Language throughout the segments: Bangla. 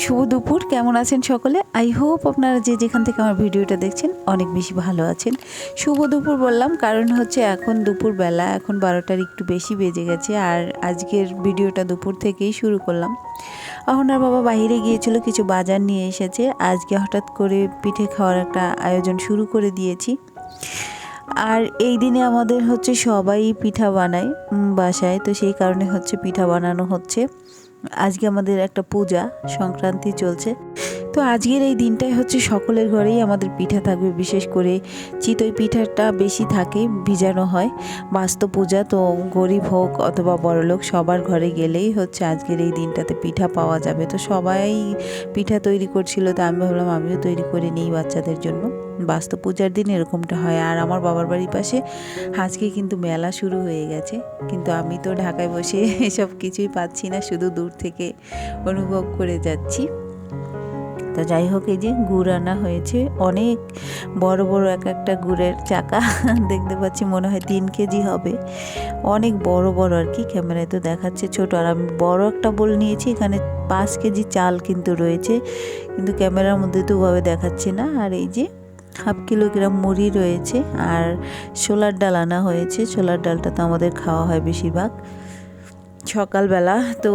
শুভ দুপুর। কেমন আছেন সকলে? আই হোপ আপনারা যে যেখান থেকে আমার ভিডিওটা দেখছেন অনেক বেশি ভালো আছেন। শুভ দুপুর বললাম কারণ হচ্ছে এখন দুপুরবেলা, এখন 12টার একটু বেশি বেজে গেছে। আর আজকের ভিডিওটা দুপুর থেকেই শুরু করলাম। অহনার বাবা বাইরে গিয়েছিল, কিছু বাজার নিয়ে এসেছে। আজকে হঠাৎ করে পিঠে খাওয়ার একটা আয়োজন শুরু করে দিয়েছি। আর এই দিনে আমাদের হচ্ছে সবাই পিঠা বানায় বাসায়, তো সেই কারণে হচ্ছে পিঠা বানানো হচ্ছে। আজকে আমাদের একটা পূজা, সংক্রান্তি চলছে। তো আজকের এই দিনটাই হচ্ছে সকলের ঘরেই আমাদের পিঠা থাকবে, বিশেষ করে চিতই পিঠাটা বেশি থাকে, ভিজানো হয়। বাস্তু পূজা তো গরিব হোক অথবা বড়লোক সবার ঘরে গেলেই হচ্ছে আজকের এই দিনটাতে পিঠা পাওয়া যাবে। তো সবাই পিঠা তৈরি করছিল, তো আমি ভাবলাম আমিও তৈরি করে নিই বাচ্চাদের জন্য। বাস্তু পূজার দিন এরকমটা হয়। আর আমার বাবার বাড়ির পাশে আজকে কিন্তু মেলা শুরু হয়ে গেছে, কিন্তু আমি তো ঢাকায় বসে এসব কিছুই পাচ্ছি না, শুধু দূর থেকে অনুভব করে যাচ্ছি। তো যাই হোক, এই যে গুড় আনা হয়েছে, অনেক বড় বড় এক একটা গুড়ের চাকা দেখতে পাচ্ছি, মনে হয় 3 কেজি হবে, অনেক বড় বড় আর কি। ক্যামেরায় তো দেখাচ্ছে ছোট, আর আমি বড় একটা বোল নিয়েছি, এখানে 5 কেজি চাল কিন্তু রয়েছে, কিন্তু ক্যামেরার মধ্যে তো ওভাবে দেখাচ্ছে না। আর এই যে 1/2 কিলোগ্রাম মুড়ি রয়েছে, আর ছোলার ডাল আনা হয়েছে। ছোলার ডালটা তো আমাদের খাওয়া হয় বেশিরভাগ সকালবেলা, তো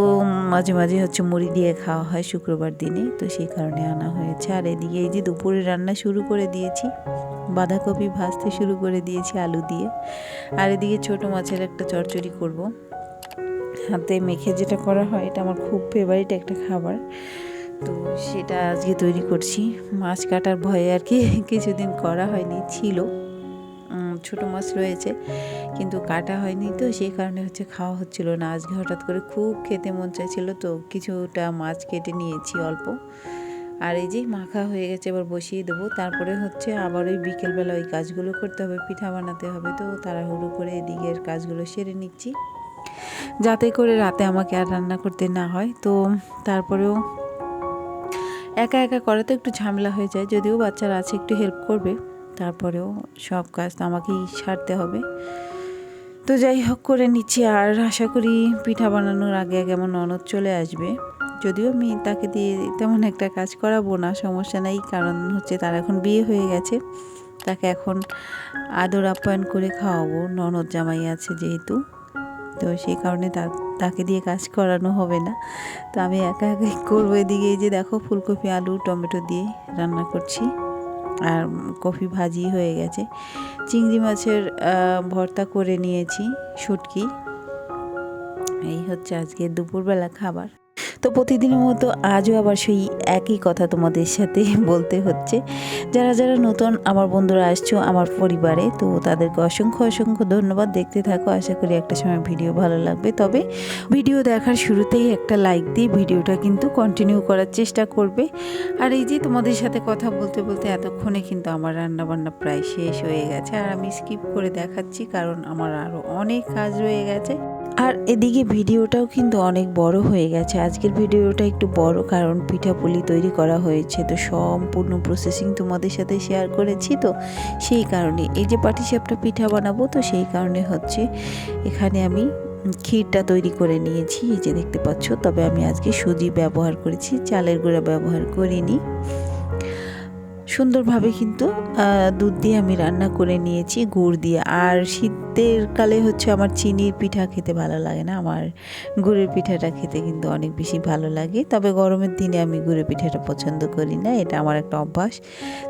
মাঝে মাঝে হচ্ছে মুড়ি দিয়ে খাওয়া হয় শুক্রবার দিনে, তো সেই কারণে আনা হয়েছে। আর এদিকে এই যে দুপুরে রান্না শুরু করে দিয়েছি, বাঁধাকপি ভাজতে শুরু করে দিয়েছি আলু দিয়ে। আর এদিকে ছোট মাছের একটা চচ্চড়ি করব, হাতে মেখে যেটা করা হয়, এটা আমার খুব ফেভারিট একটা খাবার, তো সেটা আজকে তৈরি করছি। মাছ কাটার ভয়ে আর কি কিছুদিন করা হয়নি, ছিল ছোট মাছ রয়েছে কিন্তু কাটা হয়নি, তো সেই কারণে হচ্ছে খাওয়া হচ্ছিল না। আজকে হঠাৎ করে খুব খেতে মন চাইছিল, তো কিছুটা মাছ কেটে নিয়েছি অল্প। আর এই যে মাখা হয়ে গেছে, এবার বসিয়ে দেবো। তারপরে হচ্ছে আবার ওই বিকেলবেলা ওই কাজগুলো করতে হবে, পিঠা বানাতে হবে, তো তাড়াহুড়ো করে এদিকের কাজগুলো সেরে নিচ্ছি যাতে করে রাতে আমাকে আর রান্না করতে না হয়। তো তারপরেও একা একা করাতে একটু ঝামেলা হয়ে যায়, যদিও বাচ্চারা আছে একটু হেল্প করবে, তারপরেও সব কাজ তো আমাকেই সারতে হবে। তো যাই হোক করে নিচ্ছি। আর আশা করি পিঠা বানানোর আগে আগে আমার ননদ চলে আসবে, যদিও আমি তাকে দিয়ে তেমন একটা কাজ করাবো না, সমস্যা নেই, কারণ হচ্ছে তার এখন বিয়ে হয়ে গেছে, তাকে এখন আদর আপ্যায়ন করে খাওয়াবো, ননদ জামাই আছে যেহেতু, তো সেই কারণে তাকে দিয়ে কাজ করানো হবে না, তো আমি একা একাই করবো। এদিকে এই যে দেখো ফুলকপি আলু টমেটো দিয়ে রান্না করছি, আর কফি ভাজি হয়ে গেছে। চিংড়ি মাছের ভর্তা করে নিয়েছি, শুটকি। এই হচ্ছে আজকে দুপুরবেলা খাবার। তো প্রতিদিনের মতো আজও আবার সেই একই কথা তোমাদের সাথে বলতে হচ্ছে। যারা যারা নতুন আমার বন্ধুরা আসছো আমার পরিবারে, তো তাদেরকে অসংখ্য অসংখ্য ধন্যবাদ। দেখতে থাকো, আশা করি একটা সময় ভিডিও ভালো লাগবে। তবে ভিডিও দেখার শুরুতেই একটা লাইক দিয়ে ভিডিওটা কিন্তু কন্টিনিউ করার চেষ্টা করবে। আর এই যে তোমাদের সাথে কথা বলতে বলতে এতক্ষণে কিন্তু আমার রান্নাবান্না প্রায় শেষ হয়ে গেছে, আর আমি স্কিপ করে দেখাচ্ছি কারণ আমার আরও অনেক কাজ রয়ে গেছে। আর এদিকে ভিডিওটাও কিন্তু অনেক বড় হয়ে গেছে। আজকের ভিডিওটা একটু বড়, কারণ পিঠাপুলি তৈরি করা হয়েছে, তো সম্পূর্ণ প্রসেসিং তোমাদের সাথে শেয়ার করেছি, তো সেই কারণে এই যে পাটিসাপটা পিঠা বানাবো, তো সেই কারণে হচ্ছে এখানে আমি ক্ষীরটা তৈরি করে নিয়েছি, এই যে দেখতে পাচ্ছ। তবে আমি আজকে সুজি ব্যবহার করেছি, চালের গুঁড়া ব্যবহার করিনি। সুন্দরভাবে কিন্তু দুধ দিয়ে আমি রান্না করে নিয়েছি, গুড় দিয়ে। আর শীতের কালে হচ্ছে আমার চিনির পিঠা খেতে ভালো লাগে না, আমার গুড়ের পিঠাটা খেতে কিন্তু অনেক বেশি ভালো লাগে। তবে গরমের দিনে আমি গুড়ের পিঠাটা পছন্দ করি না, এটা আমার একটা অভ্যাস।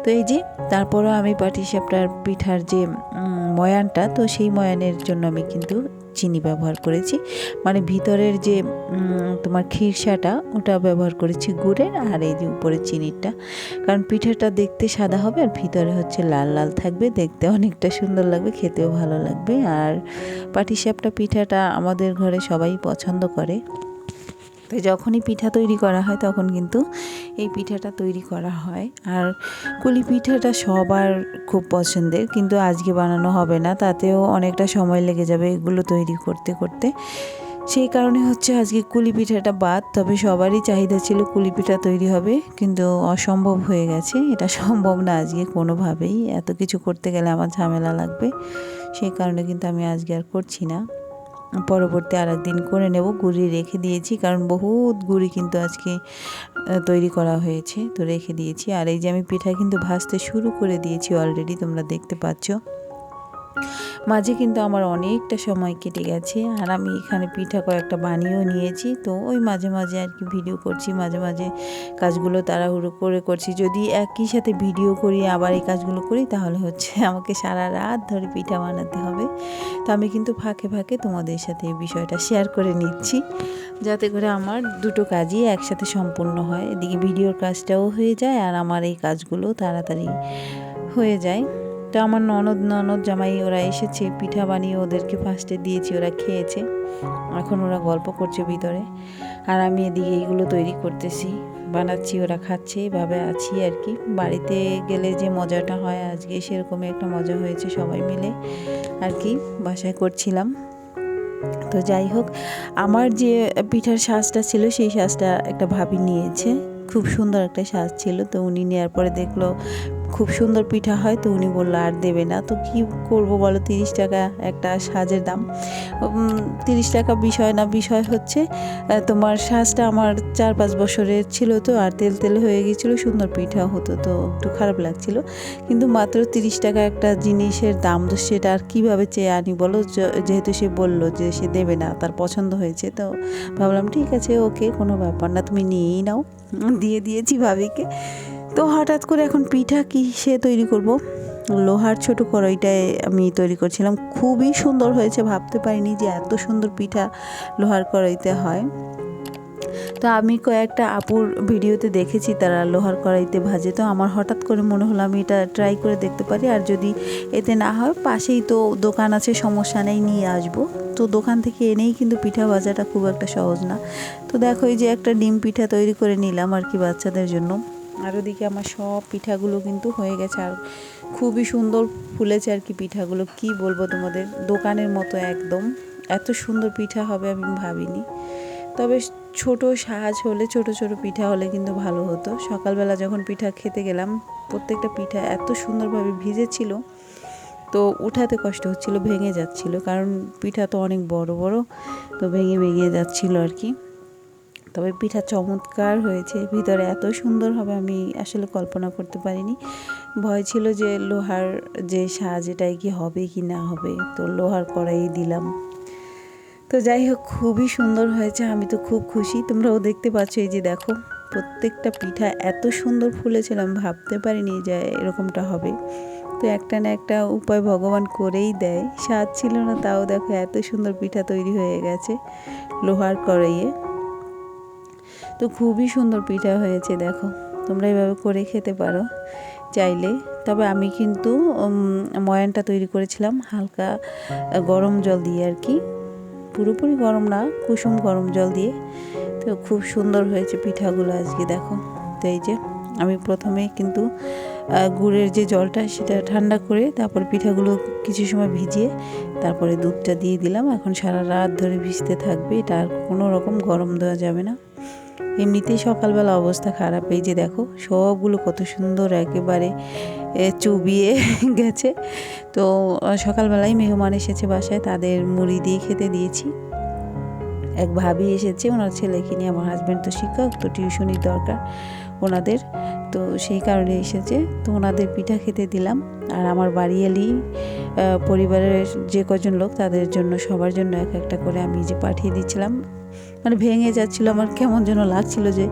তো এই যে তারপরও আমি পাটিসাপটার পিঠার যে ময়ানটা, তো সেই ময়ানের জন্য আমি কিন্তু চিনি ব্যবহার করেছি, মানে ভিতরের যে তোমার খিরসাটা ওটা ব্যবহার করেছি গুড়ের, আর এই যে উপরে চিনিটা, কারণ পিঠাটা দেখতে সাদা হবে আর ভিতরে হচ্ছে লাল লাল থাকবে, দেখতে অনেকটা সুন্দর লাগবে, খেতেও ভালো লাগবে। আর পাটিসাপটা পিঠাটা আমাদের ঘরে সবাই পছন্দ করে, তো যখনই পিঠা তৈরি করা হয় তখন কিন্তু এই পিঠাটা তৈরি করা হয়। আর কুলি পিঠাটা সবার খুব পছন্দের, কিন্তু আজকে বানানো হবে না, তাতেও অনেকটা সময় লেগে যাবে এগুলো তৈরি করতে করতে, সেই কারণে হচ্ছে আজকে কুলি পিঠাটা বাদ। তবে সবারই চাহিদা ছিল কুলি পিঠা তৈরি হবে, কিন্তু অসম্ভব হয়ে গেছে, এটা সম্ভব না আজকে কোনোভাবেই, এত কিছু করতে গেলে আমার ঝামেলা লাগবে, সেই কারণে কিন্তু আমি আজকে আর করছি না। পরবর্তী আরেকদিন করে নেব। গুড়ি রেখে দিয়েছি, কারণ বহুত গুড়ি কিন্তু আজকে তৈরি করা হয়েছে, তো রেখে দিয়েছি। আর এই যে আমি পিঠা কিন্তু ভাজতে শুরু করে দিয়েছি অলরেডি, তোমরা দেখতে পাচ্ছ। মাঝে কিন্তু আমার অনেকটা সময় কেটে গেছে, আর আমি এখানে পিঠা কয়েকটা বানিয়েও নিয়েছি। তো ওই মাঝে মাঝে আর কি ভিডিও করছি, মাঝে মাঝে কাজগুলো তাড়াহুড়ো করে করছি। যদি একই সাথে ভিডিও করি আবার এই কাজগুলো করি, তাহলে হচ্ছে আমাকে সারা রাত ধরে পিঠা বানাতে হবে। তো আমি কিন্তু ফাঁকে ফাঁকে তোমাদের সাথে এই বিষয়টা শেয়ার করে নিচ্ছি, যাতে করে আমার দুটো কাজই একসাথে সম্পূর্ণ হয়। এদিকে ভিডিওর কাজটাও হয়ে যায়, আর আমার এই কাজগুলো তাড়াতাড়ি হয়ে যায়। তো আমার ননদ জামাই ওরা এসেছে, পিঠা বানিয়ে ওদেরকে ফার্স্টে দিয়েছি, ওরা খেয়েছে। এখন ওরা গল্প করছে ভিতরে, আর আমি এদিকে এইগুলো তৈরি করতেছি, বানাচ্ছি, ওরা খাচ্ছে, এভাবে আছি আর কি। বাড়িতে গেলে যে মজাটা হয়, আজকে সেরকমই একটা মজা হয়েছে, সবাই মিলে আর কি বাসায় করছিলাম। তো যাই হোক, আমার যে পিঠার সাজটা ছিল সেই সাজটা একটা ভাবি নিয়েছে, খুব সুন্দর একটা সাজ ছিল। তো উনি নেওয়ার পরে দেখলো খুব সুন্দর পিঠা হয়, তো উনি বললো আর দেবে না। তো কি করব বলো, 30 টাকা একটা সাজের দাম। 30 টাকা বিষয় না, বিষয় হচ্ছে তোমার সাজটা আমার 4-5 বছরের ছিল, তো আর তেল তেল হয়ে গিয়েছিলো, সুন্দর পিঠা হতো, তো একটু খারাপ লাগছিল। কিন্তু মাত্র 30 টাকা একটা জিনিসের দাম, তো সেটা আর কীভাবে চেয়ে আনি বলো, যেহেতু সে বললো যে সে দেবে না, তার পছন্দ হয়েছে। তো ভাবলাম ঠিক আছে, ওকে, কোনো ব্যাপার না, তুমি নিয়েই নাও। দিয়ে দিয়েছি ভাবিকে। তো হঠাৎ করে এখন পিঠা কিসে তৈরি করব, লোহার ছোট কড়াইটায় আমি তৈরি করছিলাম। খুবই সুন্দর হয়েছে, ভাবতে পারিনি যে এত সুন্দর পিঠা লোহার কড়াইতে হয়। তো আমি কয়েকটা আপুর ভিডিওতে দেখেছি তারা লোহার কড়াইতে ভাজে, তো আমার হঠাৎ করে মনে হলো আমি এটা ট্রাই করে দেখতে পারি। আর যদি এতে না হয়, পাশেই তো দোকান আছে, সমস্যা নেই, নিয়ে আসবো। তো দোকান থেকে এনেই কিন্তু পিঠা ভাজাটা খুব একটা সহজ না। তো দেখো, এই যে একটা ডিম পিঠা তৈরি করে নিলাম আর কি বাচ্চাদের জন্য। আর ওদিকে আমার সব পিঠাগুলো কিন্তু হয়ে গেছে, আর খুবই সুন্দর ফুলেছে আর কি পিঠাগুলো, কি বলবো তোমাদের, দোকানের মতো একদম। এত সুন্দর পিঠা হবে আমি ভাবিনি। তবে ছোট সাজ হলে, ছোট ছোট পিঠা হলে কিন্তু ভালো হতো। সকালবেলা যখন পিঠা খেতে গেলাম, প্রত্যেকটা পিঠা এত সুন্দরভাবে ভিজেছিল, তো উঠাতে কষ্ট হচ্ছিল, ভেঙে যাচ্ছিল, কারণ পিঠা তো অনেক বড় বড়, তো ভেঙে ভেঙে যাচ্ছিল আর কি। তবে পিঠা চমৎকার হয়েছে, ভিতরে এত সুন্দর হবে আমি আসলে কল্পনা করতে পারিনি। ভয় ছিল যে লোহার যে সাজ, এটাই কি হবে কি না হবে, তো লোহার কড়াই দিলাম। তো যাই হোক, খুবই সুন্দর হয়েছে, আমি তো খুব খুশি। তোমরাও দেখতে পাচ্ছ, এই যে দেখো, প্রত্যেকটা পিঠা এত সুন্দর ফুলেছিলাম, ভাবতে পারিনি যে এরকমটা হবে। তো একটা না একটা উপায় ভগবান করেই দেয়। স্বাদ ছিল না, তাও দেখো এত সুন্দর পিঠা তৈরি হয়ে গেছে লোহার কড়াইয়ে। তো খুবই সুন্দর পিঠা হয়েছে, দেখো, তোমরা এভাবে করে খেতে পারো চাইলে। তবে আমি কিন্তু ময়ানটা তৈরি করেছিলাম হালকা গরম জল দিয়ে আর কি, পুরোপুরি গরম না, কুসুম গরম জল দিয়ে। তো খুব সুন্দর হয়েছে পিঠাগুলো আজকে, দেখো। তো এই যে আমি প্রথমে কিন্তু গুড়ের যে জলটা সেটা ঠান্ডা করে, তারপর পিঠাগুলো কিছু সময় ভিজিয়ে তারপরে দুধটা দিয়ে দিলাম। এখন সারা রাত ধরে ভিজতে থাকবে, এটা আর কোনো রকম গরম দেওয়া যাবে না। এমনিতেই সকালবেলা অবস্থা খারাপ। এই যে দেখো, সবগুলো কত সুন্দর একেবারে চুবিয়ে গেছে। তো সকালবেলায় মেহমান এসেছে বাসায়, তাদের মুড়ি দিয়ে খেতে দিয়েছি। এক ভাবি এসেছে, ওনার ছেলেকে নিয়ে, আমার হাজব্যান্ড তো শিক্ষক, তো টিউশনির দরকার ওনাদের, তো সেই কারণে এসেছে। তো ওনাদের পিঠা খেতে দিলাম। আর আমার বাড়ি এলি পরিবারের যে কজন লোক, তাদের জন্য, সবার জন্য এক একটা করে আমি যে পাঠিয়ে দিচ্ছিলাম। মানে ভেঙে যাচ্ছিলো, আমার কেমন যেন লাগছিল যে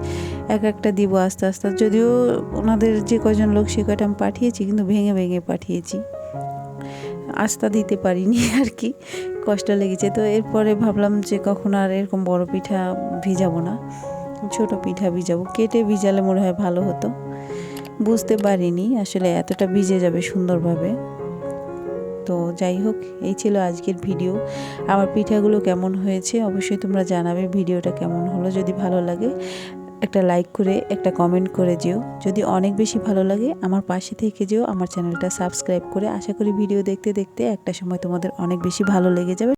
এক একটা দিব আস্তে আস্তে। যদিও ওনাদের যে কজন লোক সে কয়টা আমি পাঠিয়েছি, কিন্তু ভেঙে ভেঙে পাঠিয়েছি, আস্থা দিতে পারিনি আর কি, কষ্ট লেগেছে। তো এরপরে ভাবলাম যে কখন আর এরকম বড় পিঠা ভিজাবো না, ছোট পিঠা ভিজাবো। কেটে ভিজালে মনে হয় ভালো হতো, বুঝতে পারিনি আসলে এতটা ভিজে যাবে সুন্দরভাবে। তো যাই হোক, এই ছিল আজকের ভিডিও। আমার পিঠাগুলো কেমন হয়েছে অবশ্যই তোমরা জানাবে, ভিডিওটা কেমন হলো। যদি ভালো লাগে একটা লাইক করে, একটা কমেন্ট করে যেও। যদি অনেক বেশি ভালো লাগে আমার পাশে থেকে যেও, আমার চ্যানেলটা সাবস্ক্রাইব করে। আশা করি ভিডিও দেখতে দেখতে একটা সময় তোমাদের অনেক বেশি ভালো লেগে যাবে।